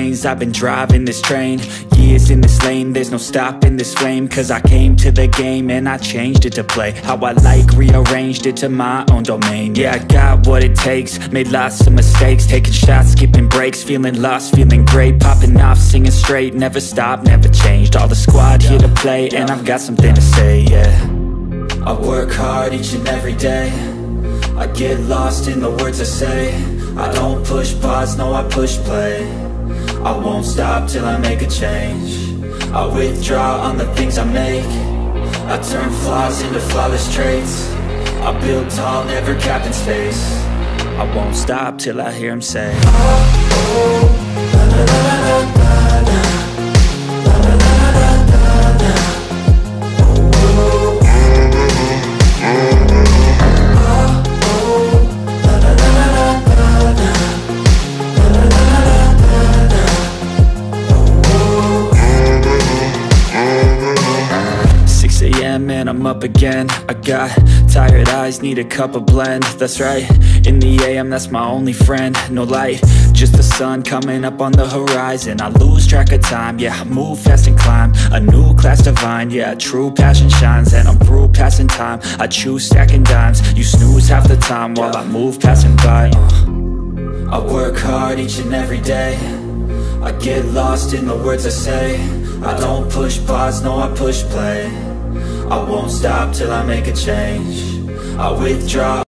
lanes, I've been driving this train. Years in this lane, there's no stopping this flame. Cause I came to the game and I changed it to play how I like, rearranged it to my own domain. Yeah, I got what it takes, made lots of mistakes, taking shots, skipping breaks, feeling lost, feeling great, popping off, singing straight, never stopped, never changed. All the squad here to play, and I've got something to say, yeah. I work hard each and every day, I get lost in the words I say. I don't push pause, no I push play. I won't stop till I make a change. I withdraw on the things I make. I turn flaws into flawless traits. I build tall, never capped in space. I won't stop till I hear him say, oh, oh, la, la, la, la, la, la. And I'm up again. I got tired eyes, need a cup of blend. That's right, in the AM, that's my only friend. No light, just the sun coming up on the horizon. I lose track of time, yeah, I move fast and climb a new class divine, yeah, true passion shines. And I'm through passing time, I choose stacking dimes. You snooze half the time while I move passing by. I work hard each and every day, I get lost in the words I say. I don't push pause, no I push play. I won't stop till I make a change. I withdraw.